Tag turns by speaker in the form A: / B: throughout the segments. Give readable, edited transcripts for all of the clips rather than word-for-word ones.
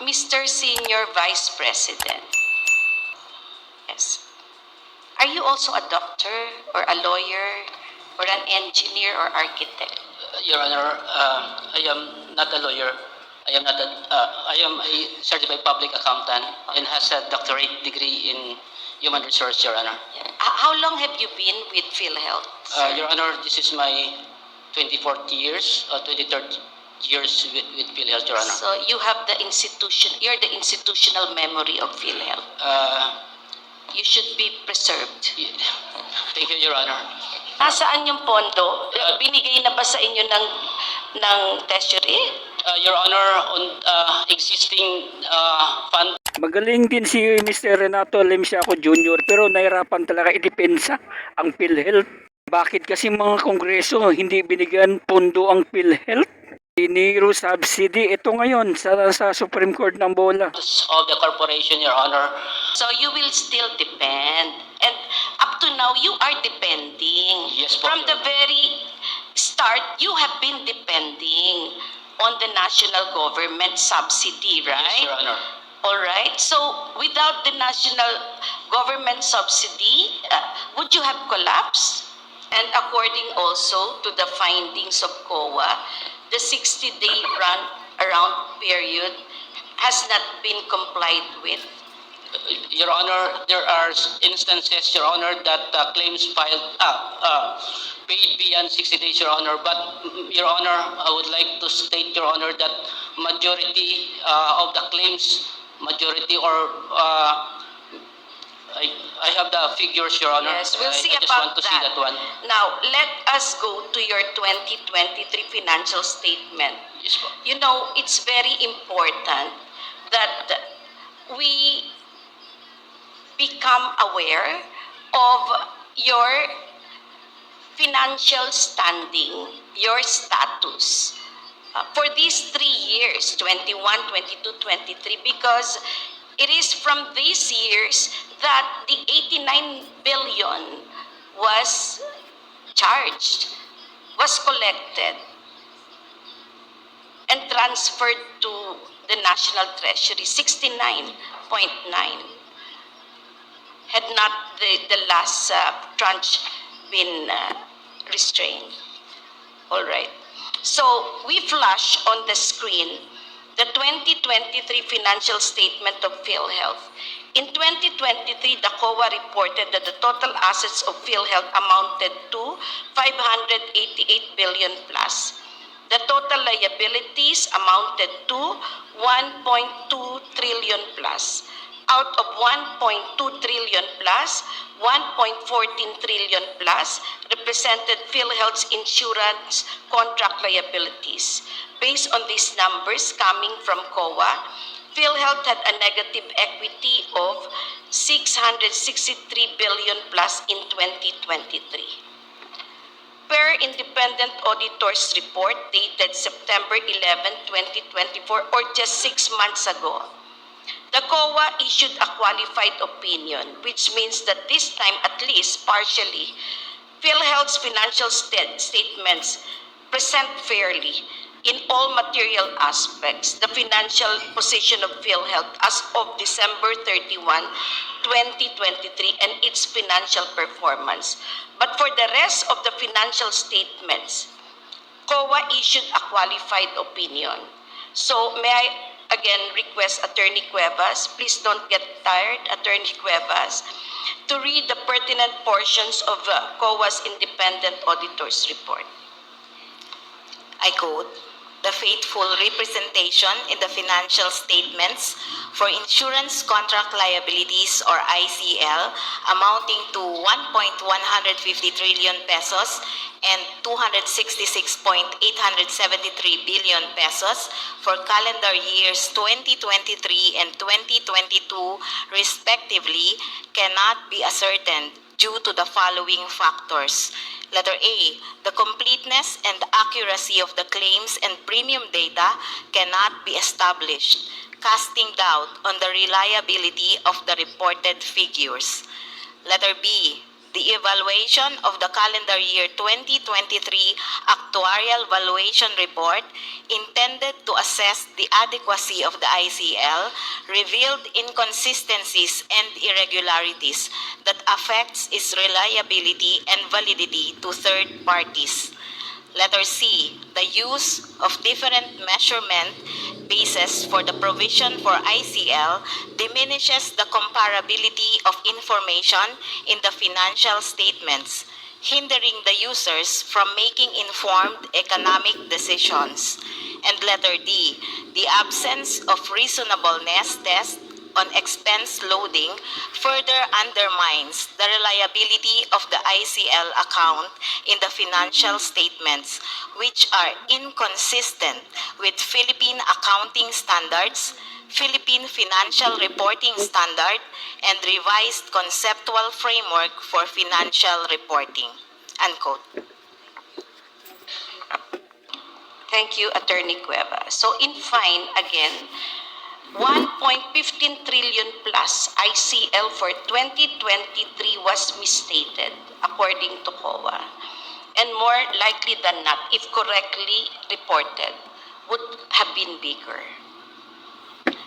A: Mr. Senior Vice President, yes. Are you also a doctor or a lawyer or an engineer or architect?
B: Your Honor, I am not a lawyer. I am a certified public accountant and has a doctorate degree in human resource, Your Honor.
A: How long have you been with PhilHealth? sir?
B: Your Honor, this is my 24th years, 23rd years with PhilHealth, Your Honor.
A: So you have the you're the institutional memory of PhilHealth. You should be preserved.
B: Thank you, Your Honor.
A: Nasaan yung pondo? Binigay na ba sa inyo ng treasury?
B: Your Honor, on existing fund.
C: Magaling din si Mr. Renato Lemsiaco Jr. pero nahirapan talaga idepensa ang PhilHealth. Bakit kasi mga kongreso hindi binigyan pondo ang PhilHealth? Dinero subsidy. Ito ngayon sa Supreme Court ng bola.
B: Of the corporation, Your Honor.
A: So you will still depend. And up to now, you are depending.
B: Yes, po,
A: From
B: Your
A: the very start, you have been depending on the national government subsidy, right?
B: Yes, Your Honor.
A: All right. So without the national government subsidy, would you have collapsed? And according also to the findings of COA, the 60-day run-around period has not been complied with.
B: Your Honor, there are instances, Your Honor, that claims filed paid beyond 60 days, Your Honor. But, Your Honor, I would like to state, Your Honor, that majority of the claims, I have the figures, Your Honor.
A: Yes, we'll see
B: I just
A: about
B: want to see that one.
A: Now, let us go to your 2023 financial statement.
B: Yes, po.
A: You know, it's very important that we become aware of your financial standing, your status for these 3 years, 21, 22, 23, because it is from these years that the 89 billion was charged, was collected, and transferred to the National Treasury, 69.9. Had not the last tranche been restrained. All right. So we flash on the screen the 2023 financial statement of PhilHealth. In 2023, the COA reported that the total assets of PhilHealth amounted to 588 billion plus. The total liabilities amounted to 1.2 trillion plus. Out of 1.2 trillion plus, 1.14 trillion plus represented PhilHealth's insurance contract liabilities. Based on these numbers coming from COA, PhilHealth had a negative equity of 663 billion plus in 2023. Per independent auditor's report dated September 11, 2024, or just 6 months ago, the COA issued a qualified opinion, which means that this time, at least partially, PhilHealth's financial statements present fairly in all material aspects the financial position of PhilHealth as of December 31, 2023 and its financial performance. But for the rest of the financial statements, COA issued a qualified opinion. So may I again request Attorney Cuevas, please don't get tired, Attorney Cuevas, to read the pertinent portions of COA's independent auditor's report.
D: I quote, "The faithful representation in the financial statements for insurance contract liabilities or ICL amounting to 1.150 trillion pesos and 266.873 billion pesos for calendar years 2023 and 2022 respectively cannot be ascertained due to the following factors. Letter A, the completeness and accuracy of the claims and premium data cannot be established, casting doubt on the reliability of the reported figures. Letter B, the evaluation of the calendar year 2023 Actuarial Valuation Report intended to assess the adequacy of the ICL revealed inconsistencies and irregularities that affects its reliability and validity to third parties. Letter C, the use of different measurement bases for the provision for ICL diminishes the comparability of information in the financial statements, hindering the users from making informed economic decisions. And letter D, the absence of reasonableness test on expense loading further undermines the reliability of the ICL account in the financial statements, which are inconsistent with Philippine accounting standards, Philippine Financial Reporting Standard, and revised conceptual framework for financial reporting. Unquote.
A: Thank you, Attorney Cueva. So in fine, again, 1.15 trillion plus ICL for 2023 was misstated according to COA. And more likely than not, if correctly reported, would have been bigger.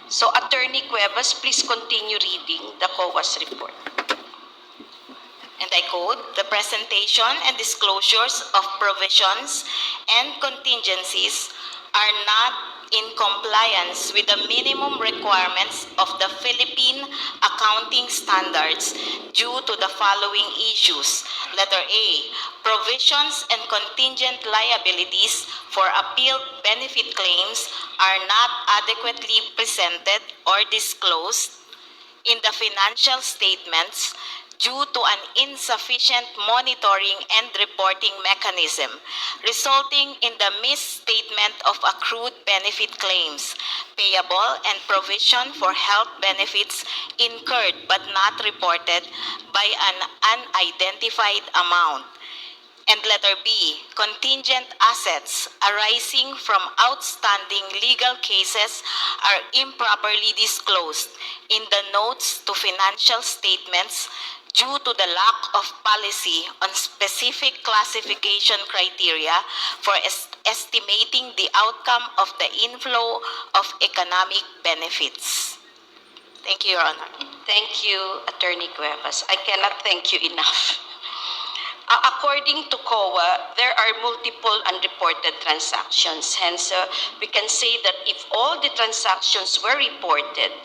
A: So Attorney Cuevas, please continue reading the COA's report.
D: And I quote, the presentation and disclosures of provisions and contingencies are not in compliance with the minimum requirements of the Philippine accounting standards due to the following issues. Letter A, provisions and contingent liabilities for appealed benefit claims are not adequately presented or disclosed in the financial statements due to an insufficient monitoring and reporting mechanism, resulting in the misstatement of accrued benefit claims, payable, and provision for health benefits incurred but not reported by an unidentified amount. And letter B, contingent assets arising from outstanding legal cases are improperly disclosed in the notes to financial statements due to the lack of policy on specific classification criteria for estimating the outcome of the inflow of economic benefits. Thank you, Your Honor.
A: Thank you, Attorney Cuevas. I cannot thank you enough. According to COA, there are multiple unreported transactions. Hence, we can say that if all the transactions were reported,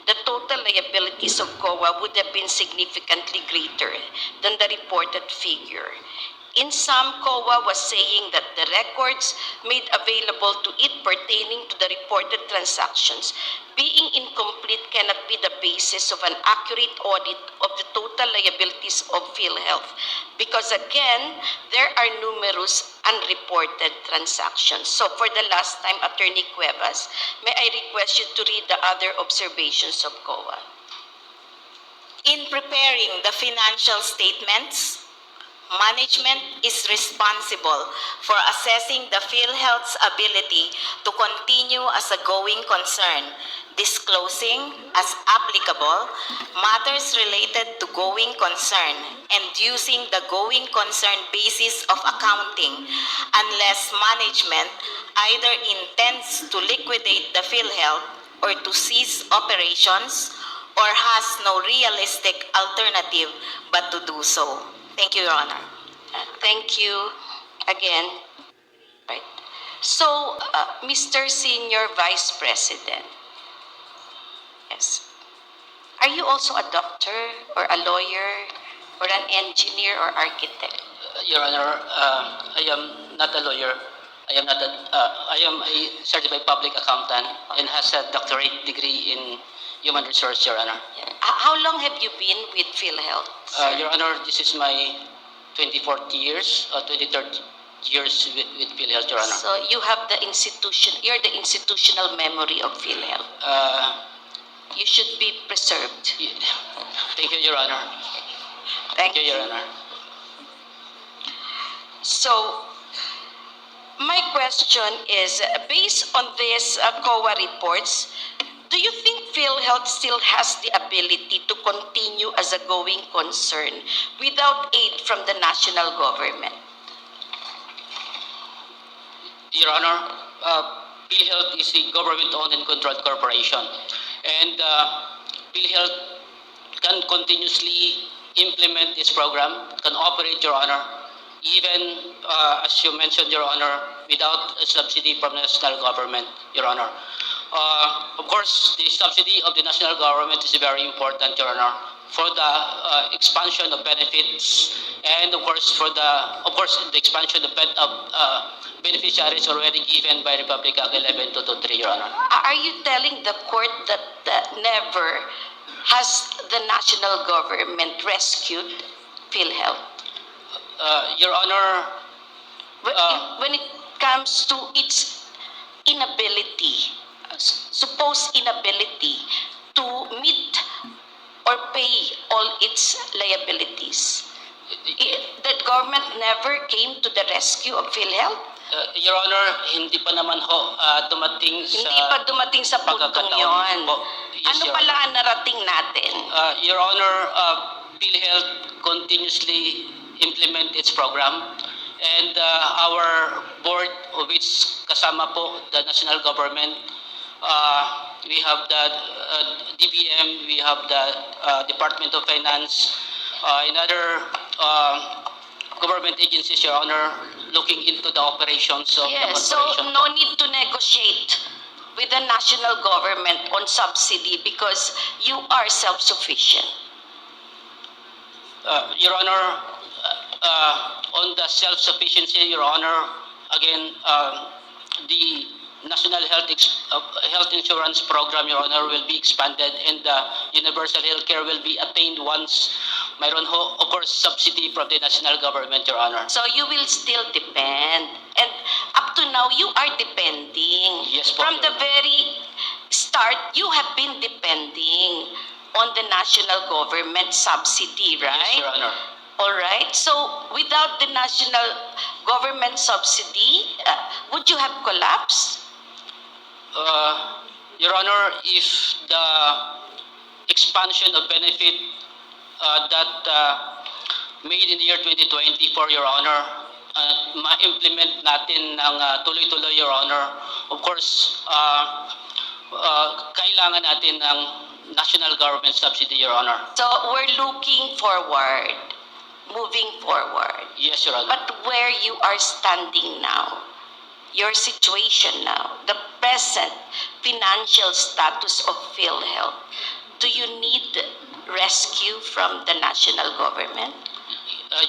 A: the total liabilities of COA would have been significantly greater than the reported figure. In sum, COA was saying that the records made available to it pertaining to the reported transactions being incomplete cannot be the basis of an accurate audit of the total liabilities of PhilHealth because again, there are numerous unreported transactions. So for the last time, Attorney Cuevas, may I request you to read the other observations of COA?
D: In preparing the financial statements, management is responsible for assessing the PhilHealth's ability to continue as a going concern, disclosing, as applicable, matters related to going concern and using the going concern basis of accounting unless management either intends to liquidate the PhilHealth or to cease operations or has no realistic alternative but to do so. Thank you, Your Honor.
A: Thank you again. Right. So, Mr. Senior Vice President, yes. Are you also a doctor or a lawyer or an engineer or architect?
B: Your Honor, I am not a lawyer. I am a certified public accountant and has a doctorate degree in human resource, Your Honor.
A: How long have you been with PhilHealth?
B: Your Honor, this is my 23rd years with PhilHealth, Your Honor.
A: So you have the institution, you're the institutional memory of PhilHealth. You should be preserved.
B: Thank you, Your Honor. Thank you, Your Honor.
A: So, my question is, based on these COA reports, do you think PhilHealth PhilHealth still has the ability to continue as a going concern without aid from the national government?
B: Your Honor, PhilHealth is a government-owned and controlled corporation, and PhilHealth can continuously implement this program, can operate, Your Honor, even as you mentioned, Your Honor, without a subsidy from the national government, Your Honor. Of course, the subsidy of the national government is very important, Your Honor, for the expansion of benefits, and of course the expansion of beneficiaries already given by Republic Act 11223, Your Honor.
A: Are you telling the court that never has the national government rescued PhilHealth?
B: Your Honor,
A: When it comes to its inability, supposed inability to meet or pay all its liabilities, the government never came to the rescue of PhilHealth?
B: Your Honor, hindi pa naman ho dumating sa...
A: Hindi pa dumating sa puntong
B: pagkakataon
A: yon.
B: po. Yes,
A: Ano
B: Your
A: pala ang narating natin?
B: Your Honor, PhilHealth continuously implement its program, and our board, of which kasama po the national government, we have the DBM, we have the Department of Finance, and other government agencies, Your Honor, looking into the operations of the
A: Yes, so
B: corporation.
A: no need to negotiate with the national government on subsidy because you are self-sufficient.
B: Your Honor, on the self-sufficiency, Your Honor, again, the National Health Insurance Program, Your Honor, will be expanded, and the universal health care will be attained once mayroon ho, of course, subsidy from the national government, Your Honor.
A: So you will still depend. And up to now, you are depending.
B: Yes, po,
A: From
B: Your
A: the very start, you have been depending on the national government subsidy, right?
B: Yes, Your Honor.
A: All right. So without the national government subsidy, would you have collapsed?
B: Your Honor, if the expansion of benefit that made in the year 2024, Your Honor, ma-implement natin ng tuloy-tuloy, Your Honor, of course, kailangan natin ng national government subsidy, Your Honor.
A: So we're looking forward, moving forward.
B: Yes, Your Honor.
A: But where you are standing now, your situation now, the present financial status of PhilHealth, do you need rescue from the national government?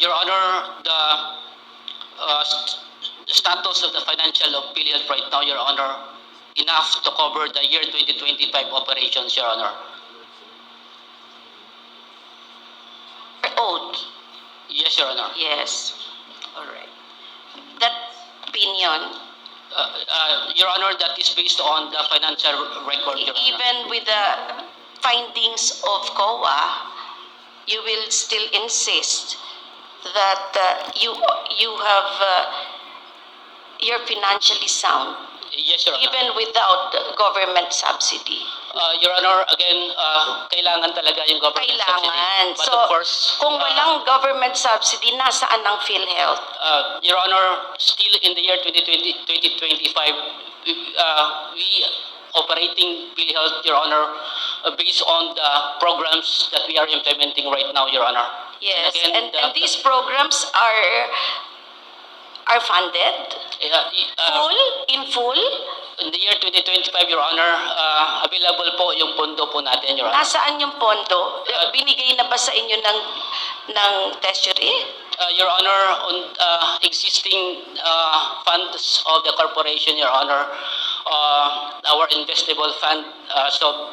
B: Your Honor, the status of the financial of PhilHealth right now, Your Honor, enough to cover the year 2025 operations, Your Honor.
A: Oath.
B: Yes, Your Honor.
A: Yes. All right. That opinion,
B: Your Honor, that is based on the financial record, Your Honor.
A: even with the findings of COA, you will still insist that you're financially sound,
B: Yes, Your Honor.
A: even without government subsidy.
B: Your Honor, again, kailangan talaga yung government
A: Kailangan.
B: subsidy. But
A: So,
B: of course,
A: kung walang government subsidy, nasaan ang PhilHealth?
B: Your Honor, still in the year 2025, we operating PhilHealth, Your Honor, based on the programs that we are implementing right now, Your Honor.
A: Yes,
B: Again,
A: and these programs are funded in full.
B: in the year 2025, Your Honor, available po yung pondo po natin, Your Honor.
A: Nasaan yung pondo? Binigay na ba sa inyo ng treasury?
B: Your Honor, on existing funds of the corporation, Your Honor, our investable fund as of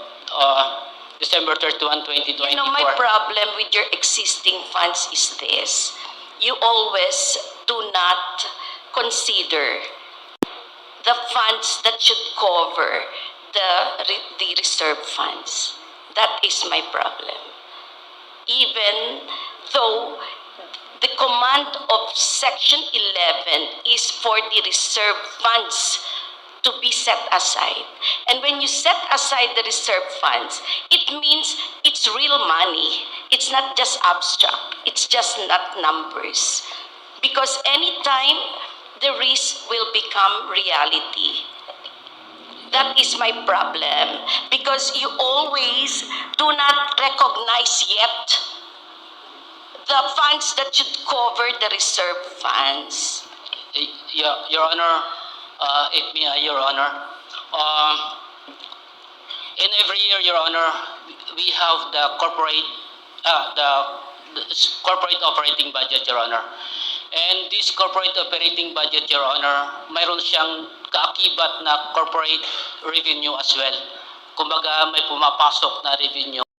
B: December 31, 2024.
A: You know, my problem with your existing funds is this. You always do not consider the funds that should cover the reserve funds. That is my problem. Even though the command of Section 11 is for the reserve funds to be set aside. And when you set aside the reserve funds, it means it's real money. It's not just abstract. It's just not numbers. Because anytime the risk will become reality. That is my problem. Because you always do not recognize yet the funds that should cover the reserve funds.
B: Your Honor, Your Honor, in every year, Your Honor, we have the corporate operating budget, Your Honor. And this corporate operating budget, Your Honor, mayroon siyang kaakibat na corporate revenue as well. Kumbaga, may pumapasok na revenue